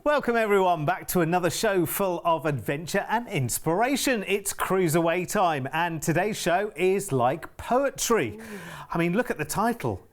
Welcome everyone back to another show full of adventure and inspiration. It's CruiseAway time, and today's show is like poetry. I mean, look at the title.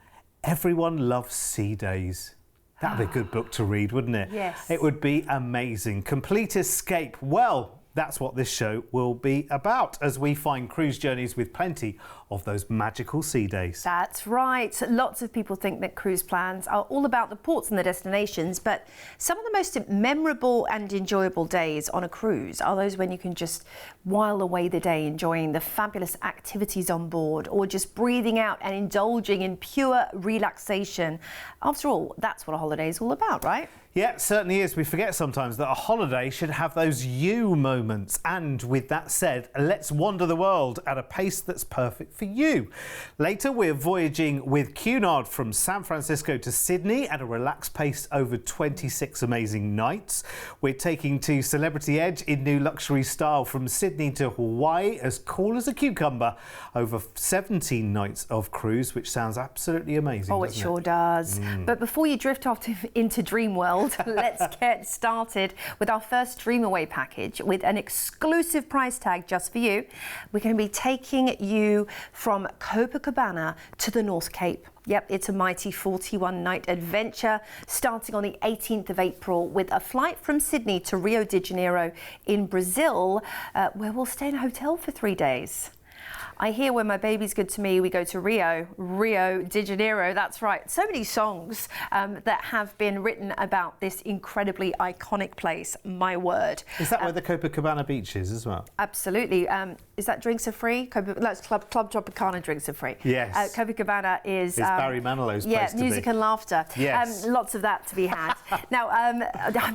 Everyone loves sea days. That'd be a good book to read, wouldn't it? Yes. It would be amazing. Complete escape. Well, that's what this show will be about as we find cruise journeys with plenty of those magical sea days. That's right. Lots of people think that cruise plans are all about the ports and the destinations, but some of the most memorable and enjoyable days on a cruise are those when you can just while away the day enjoying the fabulous activities on board, or just breathing out and indulging in pure relaxation. After all, that's what a holiday is all about, right? Yeah, it certainly is. We forget sometimes that a holiday should have those you moments. And with that said, let's wander the world at a pace that's perfect for you. Later, we're voyaging with Cunard from San Francisco to Sydney at a relaxed pace over 26 amazing nights. We're taking to Celebrity Edge in new luxury style from Sydney to Hawaii, as cool as a cucumber, over 17 nights of cruise, which sounds absolutely amazing. Oh, it sure does. But before you drift off into Dream World, let's get started with our first CruiseAway package with an exclusive price tag just for you. We're going to be taking you from Copacabana to the North Cape. Yep, it's a mighty 41-night adventure starting on the 18th of April with a flight from Sydney to Rio de Janeiro in Brazil, where we'll stay in a hotel for 3 days. I hear when my baby's good to me, we go to Rio de Janeiro. That's right. So many songs that have been written about this incredibly iconic place. My word. Is that where the Copacabana beach is as well? Absolutely. Is that drinks are free? That's Club Tropicana drinks are free. Yes. Copacabana is... It's Barry Manilow's place to be. music and laughter. Yes. Lots of that to be had. Now,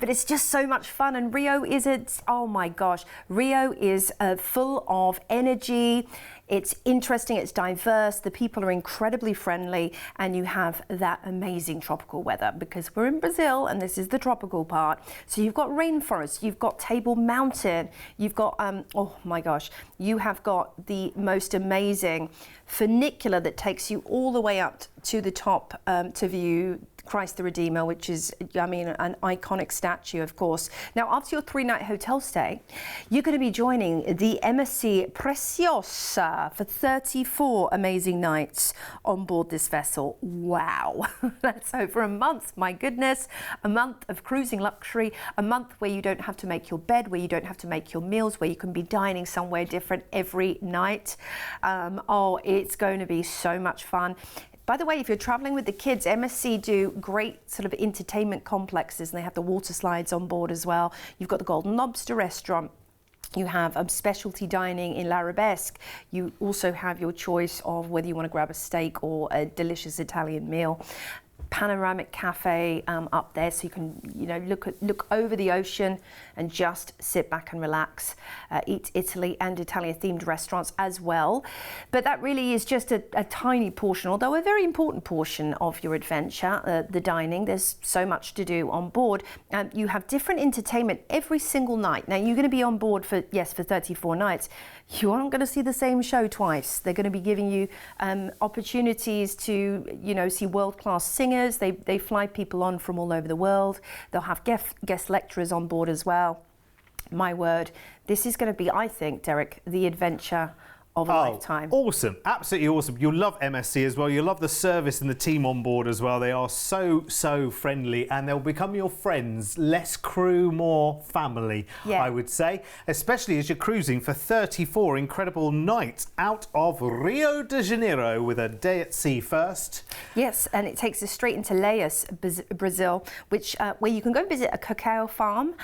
but it's just so much fun. And Rio is oh my gosh. Rio is full of energy. It's interesting, it's diverse, the people are incredibly friendly, and you have that amazing tropical weather because we're in Brazil and this is the tropical part. So you've got rainforest, you've got Table Mountain, you've got, oh my gosh, you have got the most amazing funicular that takes you all the way up to the top to view Christ the Redeemer, which is, I mean, an iconic statue, of course. Now, after your 3-night hotel stay, you're going to be joining the MSC Preciosa for 34 amazing nights on board this vessel. Wow. That's over a month, my goodness. A month of cruising luxury, a month where you don't have to make your bed, where you don't have to make your meals, where you can be dining somewhere different every night. Oh, it's going to be so much fun. By the way, if you're traveling with the kids, MSC do great sort of entertainment complexes, and they have the water slides on board as well. You've got the Golden Lobster restaurant. You have specialty dining in L'Arabesque. You also have your choice of whether you want to grab a steak or a delicious Italian meal. Panoramic cafe up there, so you can, you know, look over the ocean and just sit back and relax. Eat Italy and Italian themed restaurants as well. But that really is just a tiny portion, although a very important portion of your adventure, the dining. There's so much to do on board. You have different entertainment every single night. Now, you're going to be on board for 34 nights. You aren't going to see the same show twice. They're going to be giving you opportunities to, you know, see world-class singers. They fly people on from all over the world. They'll have guest lecturers on board as well. My word, this is going to be, I think, Derek, the adventure of a lifetime. Awesome, absolutely awesome. You'll love MSC as well. You'll love the service and the team on board as well. They are so friendly, and they'll become your friends. Less crew, more family, I would say, especially as you're cruising for 34 incredible nights out of Rio de Janeiro with a day at sea first. Yes, and it takes us straight into Laos, Brazil, which where you can go visit a cacao farm,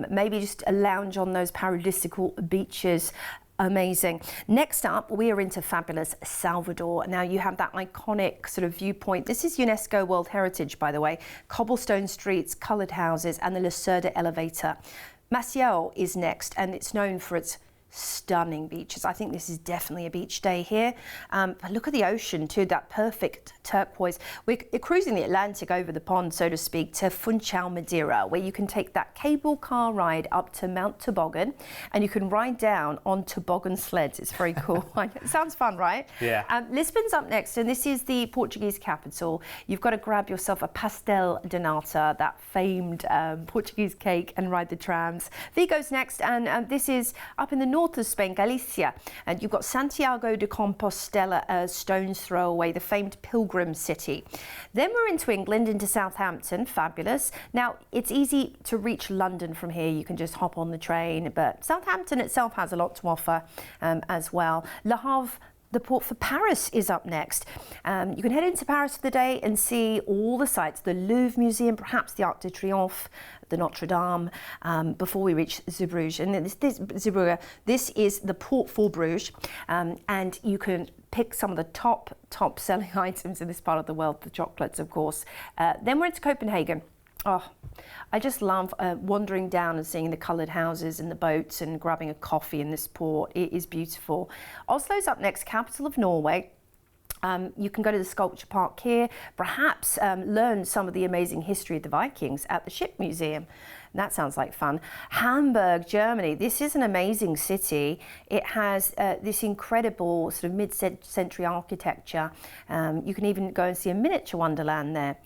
maybe just a lounge on those paradisical beaches. Amazing. Next up, we are into fabulous Salvador. Now, you have that iconic sort of viewpoint. This is UNESCO World Heritage, by the way. Cobblestone streets, coloured houses, and the Lacerda elevator. Maciel is next, and it's known for its stunning beaches. I think this is definitely a beach day here. But look at the ocean too, that perfect turquoise. We're cruising the Atlantic over the pond, so to speak, to Funchal, Madeira, where you can take that cable car ride up to Mount Toboggan, and you can ride down on toboggan sleds. It's very cool. It sounds fun, right? Yeah. Lisbon's up next, and this is the Portuguese capital. You've got to grab yourself a pastel de nata, that famed Portuguese cake, and ride the trams. Vigo's next, and this is up in the north of Spain, Galicia, and you've got Santiago de Compostela, a stone's throw away, the famed pilgrim city. Then we're into England, into Southampton, fabulous. Now, it's easy to reach London from here. You can just hop on the train, but Southampton itself has a lot to offer as well. Le Havre, the port for Paris, is up next. You can head into Paris for the day and see all the sites, the Louvre Museum, perhaps the Arc de Triomphe, the Notre Dame, before we reach Zeebrugge. And Zeebrugge, this is the port for Bruges, and you can pick some of the top selling items in this part of the world, the chocolates, of course. Then we're into Copenhagen. Oh, I just love wandering down and seeing the coloured houses and the boats and grabbing a coffee in this port. It is beautiful. Oslo's up next, capital of Norway. You can go to the sculpture park here, perhaps learn some of the amazing history of the Vikings at the ship museum. That sounds like fun. Hamburg, Germany. This is an amazing city. It has this incredible sort of mid-century architecture. You can even go and see a miniature wonderland there.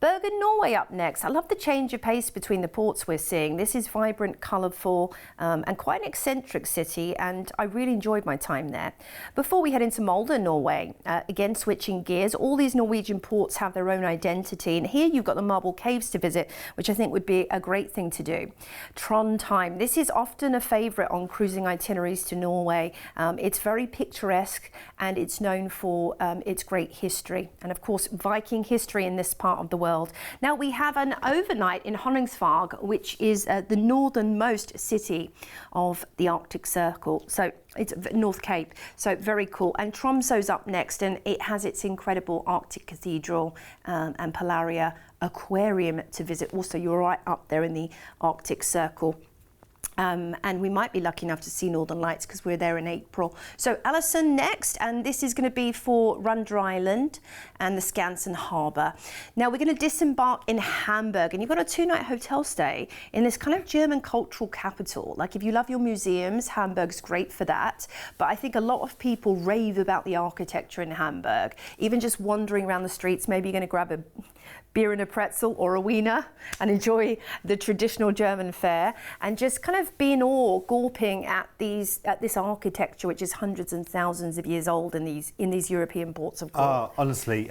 Bergen, Norway up next. I love the change of pace between the ports we're seeing. This is vibrant, colourful, and quite an eccentric city, and I really enjoyed my time there. Before we head into Molde, Norway, again switching gears, all these Norwegian ports have their own identity, and here you've got the marble caves to visit, which I think would be a great thing to do. Trondheim, this is often a favourite on cruising itineraries to Norway. It's very picturesque, and it's known for its great history, and of course Viking history in this part of the world. Now we have an overnight in Honningsvåg, which is the northernmost city of the Arctic Circle. So it's North Cape, so very cool. And Tromso's up next, and it has its incredible Arctic Cathedral and Polaria Aquarium to visit. Also, you're right up there in the Arctic Circle. And we might be lucky enough to see Northern Lights because we're there in April. So Allison next, and this is going to be for Runda Island and the Skansen Harbour. Now we're going to disembark in Hamburg, and you've got a 2-night hotel stay in this kind of German cultural capital. Like if you love your museums, Hamburg's great for that. But I think a lot of people rave about the architecture in Hamburg. Even just wandering around the streets, maybe you're going to grab a beer and a pretzel or a wiener and enjoy the traditional German fare, and just kind of be in awe, gawping at this architecture, which is hundreds and thousands of years old in these European ports of call. Honestly,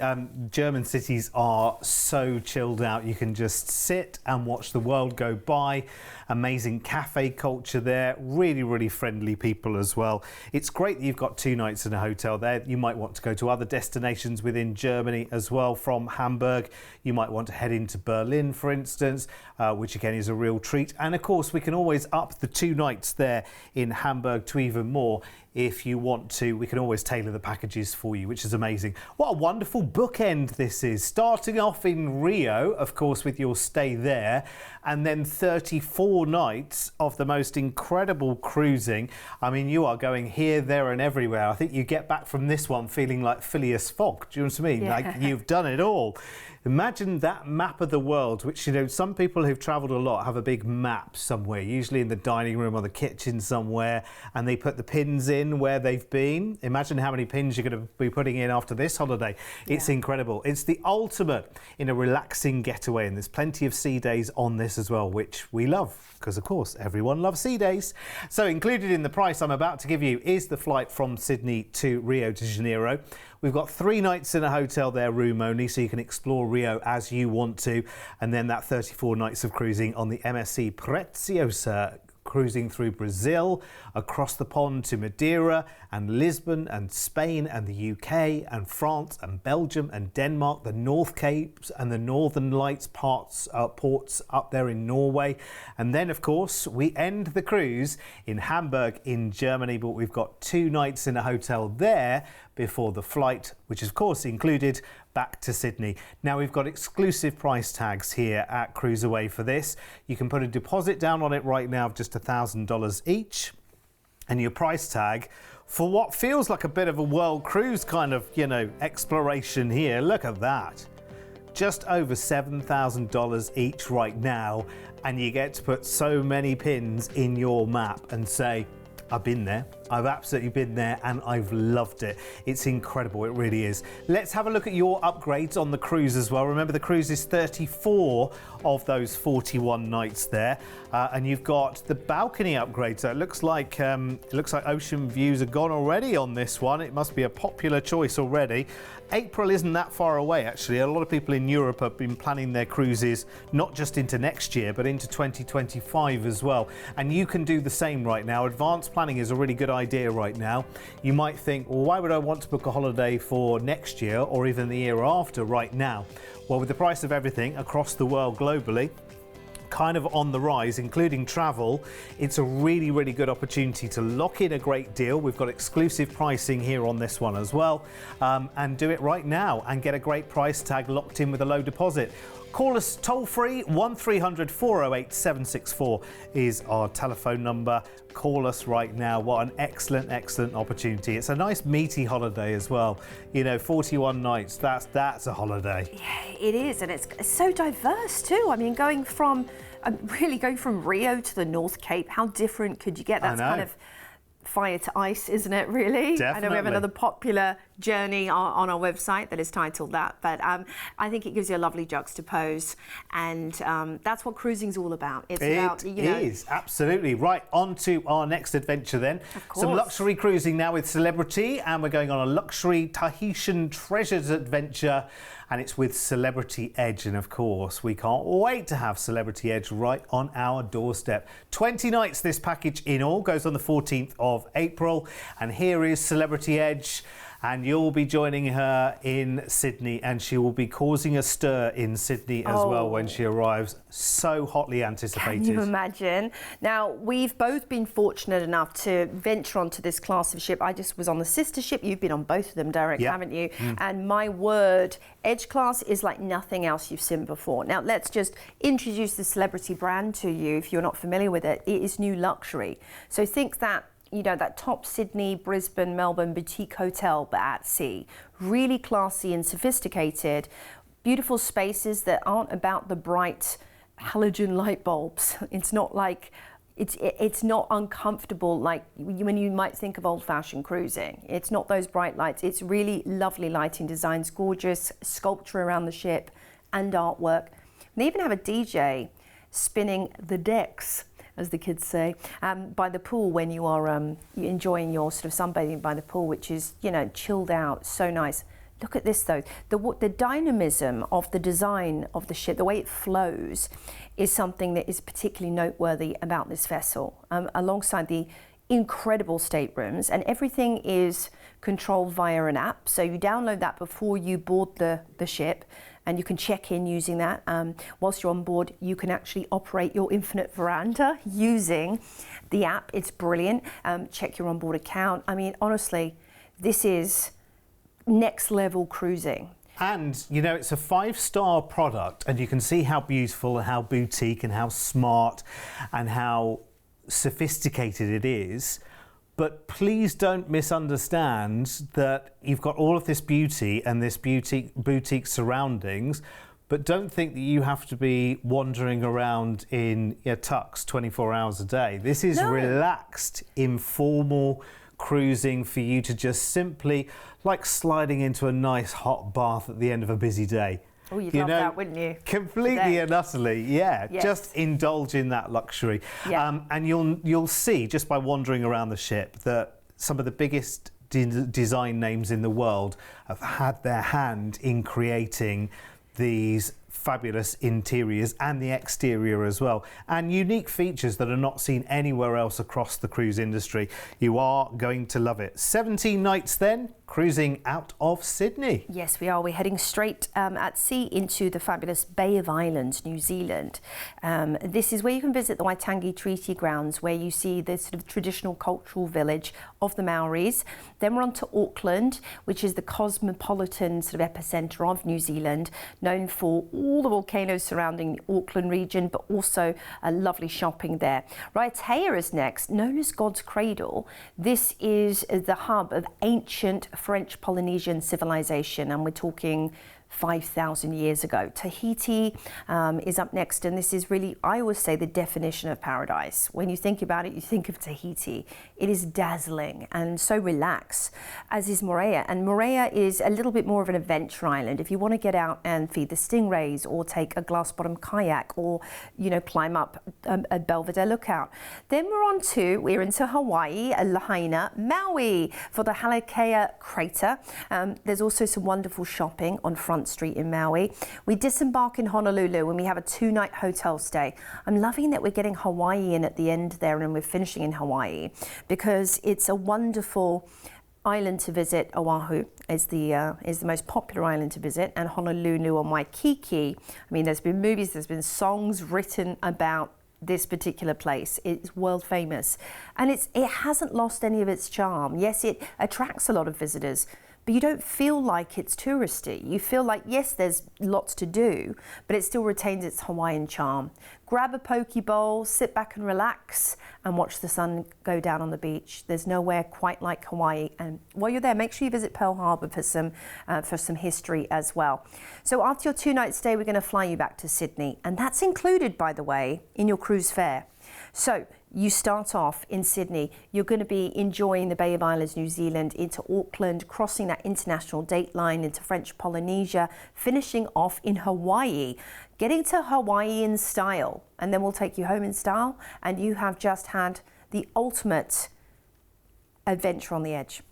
German cities are so chilled out. You can just sit and watch the world go by. Amazing cafe culture there, really, really friendly people as well. It's great that you've got 2 nights in a hotel there. You might want to go to other destinations within Germany as well from Hamburg. You might want to head into Berlin, for instance, which again is a real treat. And of course, we can always up the 2 nights there in Hamburg to even more. If you want to, we can always tailor the packages for you, which is amazing. What a wonderful bookend this is. Starting off in Rio, of course, with your stay there, and then 34 nights of the most incredible cruising. I mean, you are going here, there and everywhere. I think you get back from this one feeling like Phileas Fogg. Do you know what I mean? Yeah. Like you've done it all. Imagine that map of the world, which, you know, some people who've travelled a lot have a big map somewhere, usually in the dining room or the kitchen somewhere, and they put the pins in where they've been. Imagine how many pins you're going to be putting in after this holiday. It's incredible. It's the ultimate in a relaxing getaway, and there's plenty of sea days on this as well, which we love, because of course everyone loves sea days. So included in the price I'm about to give you is the flight from Sydney to Rio de Janeiro. We've got 3 nights in a hotel there, room only, so you can explore Rio as you want to. And then that 34 nights of cruising on the MSC Preciosa, cruising through Brazil, across the pond to Madeira and Lisbon and Spain and the UK and France and Belgium and Denmark, the North Capes and the Northern Lights ports up there in Norway. And then, of course, we end the cruise in Hamburg in Germany, but we've got 2 nights in a hotel there before the flight, which is of course included, back to Sydney. Now we've got exclusive price tags here at CruiseAway for this. You can put a deposit down on it right now of just $1,000 each. and your price tag for what feels like a bit of a world cruise kind of, exploration here. Look at that. Just over $7,000 each right now, and you get to put so many pins in your map and say, I've been there. I've absolutely been there and I've loved it. It's incredible, it really is. Let's have a look at your upgrades on the cruise as well. Remember, the cruise is 34 of those 41 nights there, and you've got the balcony upgrade. So it looks like ocean views are gone already on this one. It must be a popular choice already. April isn't that far away, actually. A lot of people in Europe have been planning their cruises not just into next year, but into 2025 as well. And you can do the same right now. Advanced planning is a really good idea right now. You might think, well, why would I want to book a holiday for next year or even the year after right now? Well, with the price of everything across the world globally, kind of on the rise, including travel, it's a really, really good opportunity to lock in a great deal. We've got exclusive pricing here on this one as well, and do it right now and get a great price tag locked in with a low deposit. Call us toll free. 1300 408 764 is our telephone number. Call us right now. What an excellent, excellent opportunity. It's a nice meaty holiday as well. 41 nights, that's a holiday. Yeah, it is, and it's so diverse too. I mean, going from Rio to the North Cape, how different could you get? That's kind of fire to ice, isn't it, really? Definitely. I know we have another popular journey on our website that is titled that, but I think it gives you a lovely juxtapose, and that's what cruising's all about. It is, absolutely. Right, on to our next adventure then. Of course. Some luxury cruising now with Celebrity, and we're going on a luxury Tahitian treasures adventure, and it's with Celebrity Edge, and of course we can't wait to have Celebrity Edge right on our doorstep. 20 nights this package in all, goes on the 14th of April, and here is Celebrity Edge, and you'll be joining her in Sydney, and she will be causing a stir in Sydney as well when she arrives. So hotly anticipated. Can you imagine? Now, we've both been fortunate enough to venture onto this class of ship. I just was on the sister ship. You've been on both of them, Derek, haven't you? And my word, Edge class is like nothing else you've seen before. Now, let's just introduce the Celebrity brand to you if you're not familiar with it. It is new luxury. So think that, that top Sydney, Brisbane, Melbourne boutique hotel, but at sea. Really classy and sophisticated. Beautiful spaces that aren't about the bright halogen light bulbs. It's not like, it's not uncomfortable like when you might think of old-fashioned cruising. It's not those bright lights. It's really lovely lighting designs, gorgeous sculpture around the ship and artwork. They even have a DJ spinning the decks, as the kids say, by the pool when you are enjoying your sort of sunbathing by the pool, which is, chilled out, so nice. Look at this though, the dynamism of the design of the ship, the way it flows, is something that is particularly noteworthy about this vessel, alongside the incredible staterooms, and everything is controlled via an app. So you download that before you board the ship, and you can check in using that. Whilst you're on board, you can actually operate your infinite veranda using the app. It's brilliant. Check your onboard account. I mean, honestly, this is next level cruising. And, it's a 5-star product, and you can see how beautiful and how boutique and how smart and how sophisticated it is. But please don't misunderstand that you've got all of this beauty and this boutique surroundings, but don't think that you have to be wandering around in tux 24 hours a day. This is relaxed, informal cruising for you to just simply, like sliding into a nice hot bath at the end of a busy day. Oh, you'd love that, wouldn't you? Completely and utterly, yeah. Yes. Just indulge in that luxury. Yeah. And you'll see, just by wandering around the ship, that some of the biggest design names in the world have had their hand in creating these fabulous interiors and the exterior as well, and unique features that are not seen anywhere else across the cruise industry. You are going to love it. 17 nights then, cruising out of Sydney. Yes, we are. We're heading straight at sea into the fabulous Bay of Islands, New Zealand. This is where you can visit the Waitangi Treaty Grounds, where you see the sort of traditional cultural village of the Maoris. Then we're on to Auckland, which is the cosmopolitan sort of epicenter of New Zealand, known for all the volcanoes surrounding the Auckland region, but also a lovely shopping there. Raiatea is next, known as God's Cradle. This is the hub of ancient French Polynesian civilization, and we're talking 5,000 years ago. Tahiti is up next, and this is really, I always say, the definition of paradise. When you think about it, you think of Tahiti. It is dazzling and so relaxed, as is Moorea. And Moorea is a little bit more of an adventure island. If you want to get out and feed the stingrays, or take a glass-bottom kayak, or, you know, climb up a Belvedere lookout. Then we're into Hawaii, Lahaina, Maui for the Halakea crater. There's also some wonderful shopping on Front Street in Maui. We disembark in Honolulu and we have a 2-night hotel stay. I'm loving that we're getting Hawaii in at the end there, and we're finishing in Hawaii because it's a wonderful island to visit. Oahu is the most popular island to visit, and Honolulu on Waikiki. I mean, there's been movies, there's been songs written about this particular place. It's world famous, and it hasn't lost any of its charm. Yes, it attracts a lot of visitors, but you don't feel like it's touristy. You feel like, yes, there's lots to do, but it still retains its Hawaiian charm. Grab a poke bowl, sit back and relax, and watch the sun go down on the beach. There's nowhere quite like Hawaii. And while you're there, make sure you visit Pearl Harbor for some history as well. So after your 2-night stay, we're going to fly you back to Sydney, and that's included, by the way, in your cruise fare. So you start off in Sydney, you're going to be enjoying the Bay of Islands, New Zealand, into Auckland, crossing that international date line into French Polynesia, finishing off in Hawaii, getting to Hawaii in style, and then we'll take you home in style, and you have just had the ultimate adventure on the edge.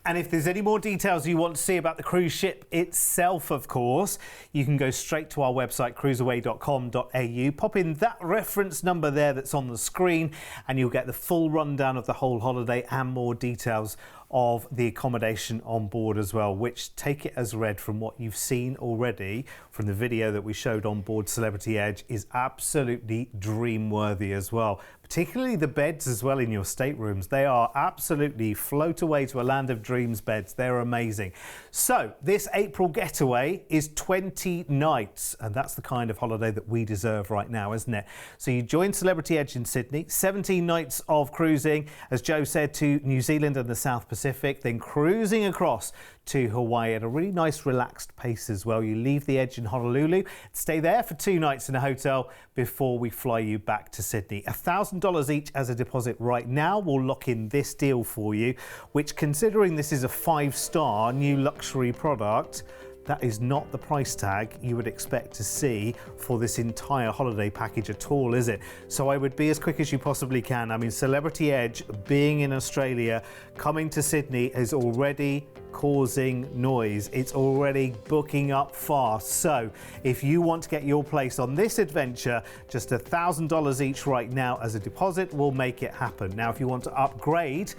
And if there's any more details you want to see about the cruise ship itself, of course, you can go straight to our website, cruiseaway.com.au. Pop in that reference number there that's on the screen, and you'll get the full rundown of the whole holiday and more details of the accommodation on board as well, which, take it as read from what you've seen already from the video that we showed on board Celebrity Edge, is absolutely dream-worthy as well. Particularly the beds as well in your staterooms. They are absolutely float away to a land of dreams beds. They're amazing. So this April getaway is 20 nights, and that's the kind of holiday that we deserve right now, isn't it? So you join Celebrity Edge in Sydney, 17 nights of cruising, as Joe said, to New Zealand and the South Pacific, then cruising across to Hawaii at a really nice relaxed pace as well. You leave the Edge in Honolulu, stay there for 2 nights in a hotel before we fly you back to Sydney. $1,000 each as a deposit right now will lock in this deal for you, which, considering this is a 5-star new luxury product, that is not the price tag you would expect to see for this entire holiday package at all, is it? So I would be as quick as you possibly can. I mean, Celebrity Edge being in Australia, coming to Sydney is already causing noise. It's already booking up fast. So if you want to get your place on this adventure, just $1,000 each right now as a deposit will make it happen. Now, if you want to upgrade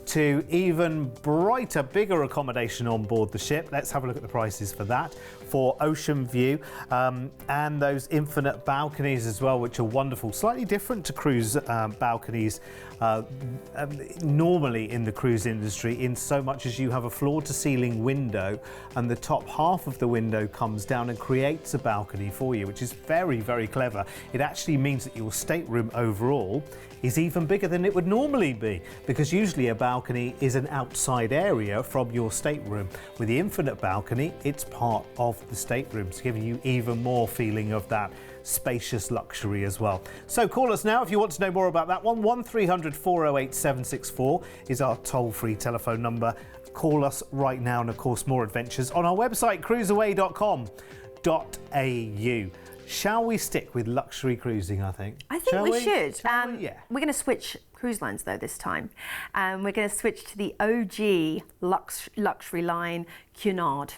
to even brighter, bigger accommodation on board the ship, let's have a look at the prices for that. For ocean view and those infinite balconies as well, which are wonderful. Slightly different to cruise balconies normally in the cruise industry, in so much as you have a floor-to-ceiling window, and the top half of the window comes down and creates a balcony for you, which is very, very clever. It actually means that your stateroom overall is even bigger than it would normally be, because usually a balcony is an outside area from your stateroom. With the infinite balcony, it's part of the staterooms, giving you even more feeling of that spacious luxury as well. So call us now if you want to know more about that one. 1300 408 764 is our toll-free telephone number. Call us right now, and of course more adventures on our website, cruiseaway.com.au. Shall we stick with luxury cruising, I think? I think we should. Yeah. We're going to switch cruise lines, though, this time. We're going to switch to the OG luxury line, Cunard,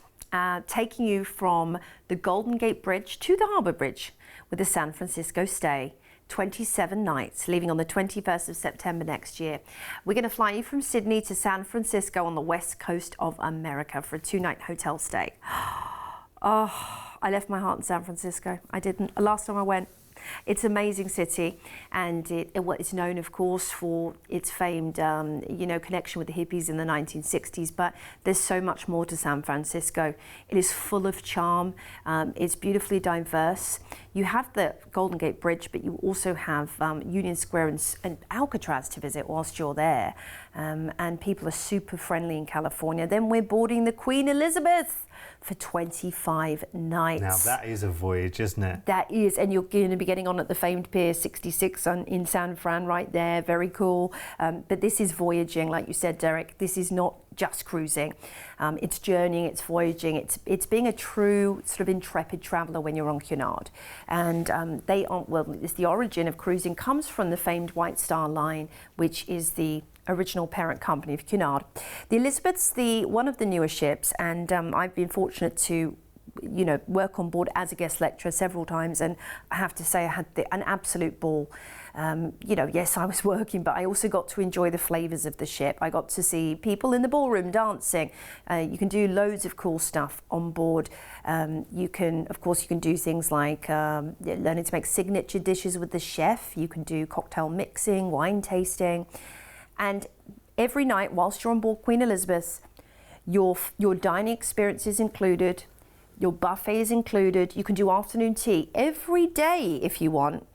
taking you from the Golden Gate Bridge to the Harbour Bridge with a San Francisco stay. 27 nights, leaving on the 21st of September next year. We're going to fly you from Sydney to San Francisco on the west coast of America for a 2-night hotel stay. Oh, I left my heart in San Francisco. I didn't. Last time I went, It's an amazing city, and it's known, of course, for its famed, connection with the hippies in the 1960s. But there's so much more to San Francisco. It is full of charm. It's beautifully diverse. You have the Golden Gate Bridge, but you also have Union Square and Alcatraz to visit whilst you're there. And people are super friendly in California. Then we're boarding the Queen Elizabeth for 25 nights. Now that is a voyage, isn't it? That is, and you're going to be getting on at the famed Pier 66 in San Fran right there. Very cool. But this is voyaging, like you said, Derek. This is not just cruising. It's journeying, it's voyaging, it's being a true sort of intrepid traveller when you're on Cunard. And it's the origin of cruising comes from the famed White Star Line, which is the original parent company of Cunard. The Elizabeth's one of the newer ships, and I've been fortunate to work on board as a guest lecturer several times, and I have to say I had an absolute ball. Yes, I was working, but I also got to enjoy the flavours of the ship. I got to see people in the ballroom dancing. You can do loads of cool stuff on board. You can do things like learning to make signature dishes with the chef. You can do cocktail mixing, wine tasting. And every night whilst you're on board Queen Elizabeth, your dining experience is included, your buffet is included, you can do afternoon tea every day if you want,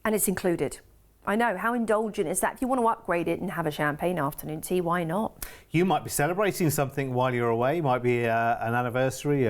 and it's included. I know, how indulgent is that? If you want to upgrade it and have a champagne afternoon tea, why not? You might be celebrating something while you're away. It might be an anniversary,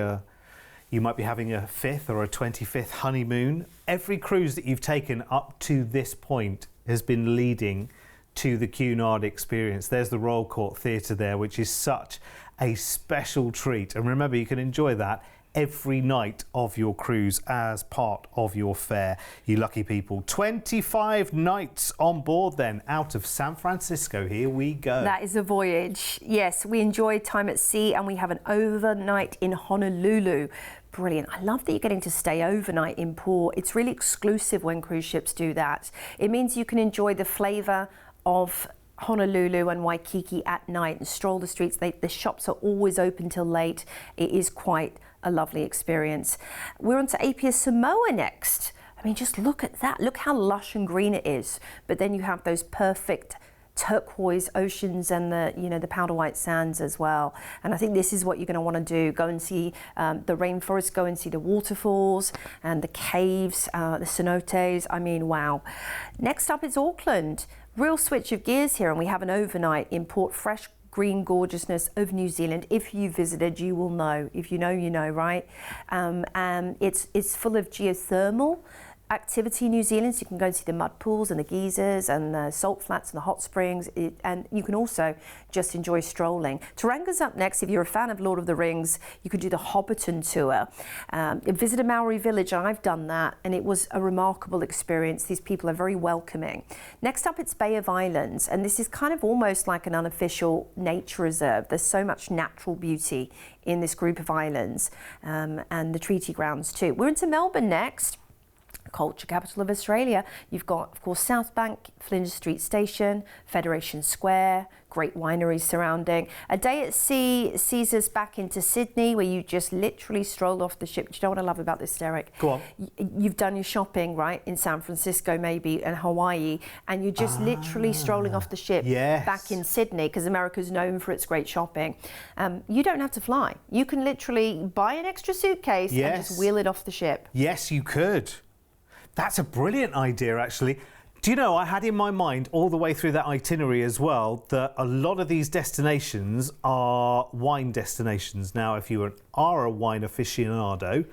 you might be having a 5th or a 25th honeymoon. Every cruise that you've taken up to this point has been leading to the Cunard experience. There's the Royal Court Theatre there, which is such a special treat. And remember, you can enjoy that every night of your cruise as part of your fare. You lucky people. 25 nights on board then, out of San Francisco. Here we go. That is a voyage. Yes, we enjoy time at sea, and we have an overnight in Honolulu. Brilliant. I love that you're getting to stay overnight in port. It's really exclusive when cruise ships do that. It means you can enjoy the flavour of Honolulu and Waikiki at night and stroll the streets. The shops are always open till late. It is quite a lovely experience. We're on to Apia Samoa next. I mean, just look at that. Look how lush and green it is. But then you have those perfect turquoise oceans and the powder white sands as well. And I think this is what you're going to want to do. Go and see the rainforest, go and see the waterfalls and the caves, the cenotes. I mean, wow. Next up is Auckland. Real switch of gears here, and we have an overnight in port. Fresh green gorgeousness of New Zealand. If you visited, you will know. If you know, you know, right? It's full of geothermal activity in New Zealand, so you can go and see the mud pools and the geysers and the salt flats and the hot springs, and you can also just enjoy strolling. Taranga's up next. If you're a fan of Lord of the Rings, you could do the Hobbiton tour. Visit a Maori village. I've done that, and it was a remarkable experience. These people are very welcoming. Next up, it's Bay of Islands, and this is kind of almost like an unofficial nature reserve. There's so much natural beauty in this group of islands, and the treaty grounds too. We're into Melbourne next. Culture capital of Australia. You've got, of course, South Bank, Flinders Street Station, Federation Square, great wineries surrounding. A day at sea sees us back into Sydney, where you just literally stroll off the ship. Do you know what I love about this, Derek? Go on. You've done your shopping, right, in San Francisco maybe, and Hawaii, and you're just literally strolling off the ship back in Sydney, because America's known for its great shopping. You don't have to fly. You can literally buy an extra suitcase and just wheel it off the ship. Yes, you could. That's a brilliant idea, actually. Do you know, I had in my mind all the way through that itinerary as well that a lot of these destinations are wine destinations. Now, if you are a wine aficionado,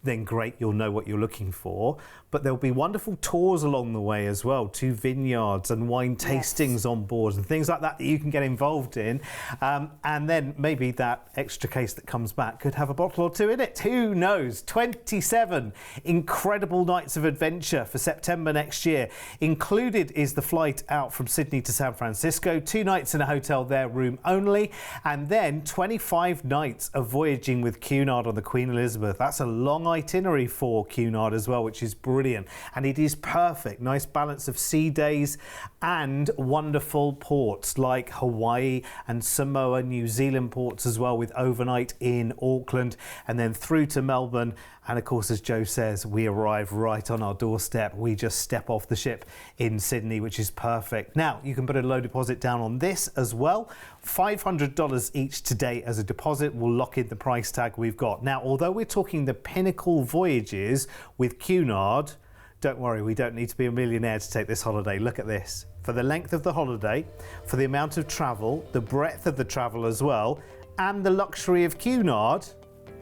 then great, you'll know what you're looking for. But there'll be wonderful tours along the way as well, to vineyards and wine tastings on board and things like that you can get involved in. And then maybe that extra case that comes back could have a bottle or two in it. Who knows? 27 incredible nights of adventure for September next year. Included is the flight out from Sydney to San Francisco, 2 nights in a hotel there, room only, and then 25 nights of voyaging with Cunard on the Queen Elizabeth. That's a long itinerary for Cunard as well, which is brilliant. And it is perfect. Nice balance of sea days and wonderful ports like Hawaii and Samoa, New Zealand ports as well, with overnight in Auckland and then through to Melbourne. And of course, as Joe says, we arrive right on our doorstep. We just step off the ship in Sydney, which is perfect. Now, you can put a low deposit down on this as well. $500 each today as a deposit will lock in the price tag we've got. Now, although we're talking the pinnacle voyages with Cunard, don't worry, we don't need to be a millionaire to take this holiday. Look at this. For the length of the holiday, for the amount of travel, the breadth of the travel as well, and the luxury of Cunard,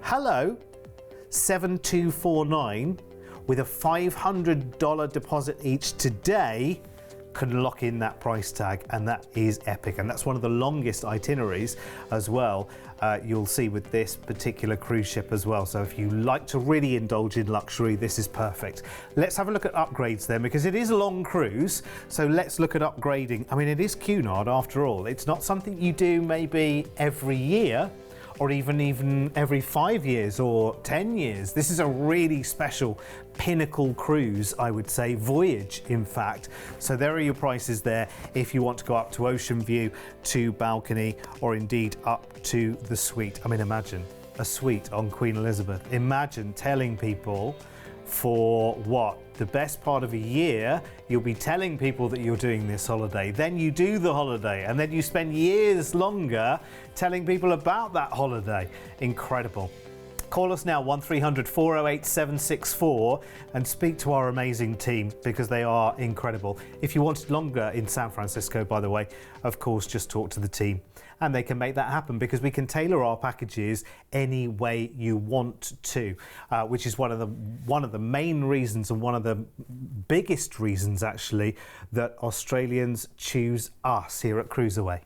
hello, 7249 with a $500 deposit each today can lock in that price tag, and that is epic. And that's one of the longest itineraries as well, you'll see with this particular cruise ship as well. So if you like to really indulge in luxury, this is perfect. Let's have a look at upgrades then, because it is a long cruise, so let's look at upgrading. I mean, it is Cunard after all. It's not something you do maybe every year, or even every 5 years or 10 years. This is a really special pinnacle cruise, I would say, voyage in fact. So there are your prices there if you want to go up to Ocean View, to balcony, or indeed up to the suite. I mean, imagine a suite on Queen Elizabeth. Imagine telling people for what? The best part of a year, you'll be telling people that you're doing this holiday. Then you do the holiday, and then you spend years longer telling people about that holiday. Incredible. Call us now, 1300 408 764, and speak to our amazing team, because they are incredible. If you wanted longer in San Francisco, by the way, of course, just talk to the team and they can make that happen, because we can tailor our packages any way you want to, which is one of the main reasons, and one of the biggest reasons actually, that Australians choose us here at CruiseAway.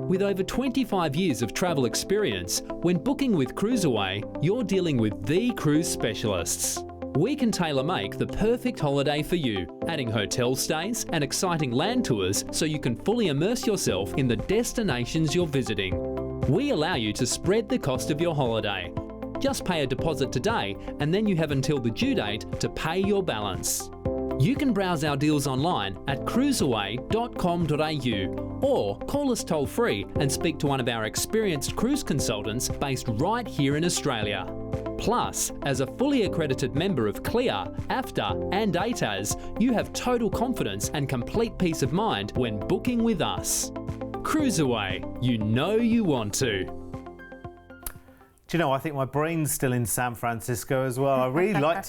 With over 25 years of travel experience, when booking with CruiseAway, you're dealing with the cruise specialists. We can tailor-make the perfect holiday for you, adding hotel stays and exciting land tours so you can fully immerse yourself in the destinations you're visiting. We allow you to spread the cost of your holiday. Just pay a deposit today, and then you have until the due date to pay your balance. You can browse our deals online at cruiseaway.com.au or call us toll free and speak to one of our experienced cruise consultants based right here in Australia. Plus, as a fully accredited member of CLIA, AFTA and ATAS, you have total confidence and complete peace of mind when booking with us. CruiseAway, you know you want to. Do you know, I think my brain's still in San Francisco as well. I really like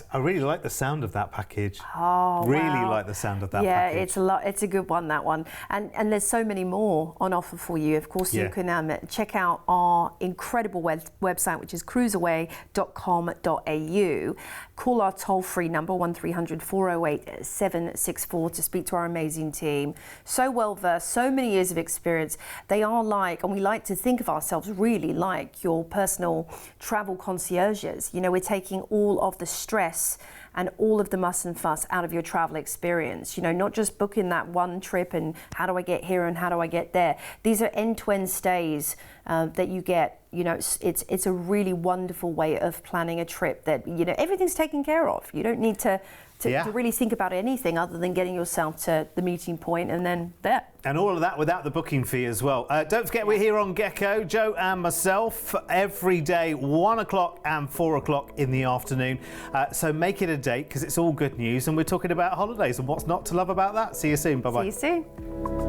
the sound of that package. Oh, really wow. like the sound of that yeah, package. it's a lot. It's a good one, that one. And there's so many more on offer for you. Of course, you can check out our incredible website, which is cruiseaway.com.au. Call our toll-free number, 1300 408 764, to speak to our amazing team. So well-versed, so many years of experience. They are like, and we like to think of ourselves really like your personal travel concierges. You know, we're taking all of the stress and all of the muss and fuss out of your travel experience. You know, not just booking that one trip and how do I get here and how do I get there. These are end-to-end stays that you get. You know, it's a really wonderful way of planning a trip that, you know, everything's taken care of. You don't need to really think about anything other than getting yourself to the meeting point and then there. And all of that without the booking fee as well. Don't forget, we're here on Gecko, Joe and myself, every day, 1 o'clock and 4 o'clock in the afternoon. So make it a date, because it's all good news, and we're talking about holidays and what's not to love about that. See you soon. Bye-bye. See you soon.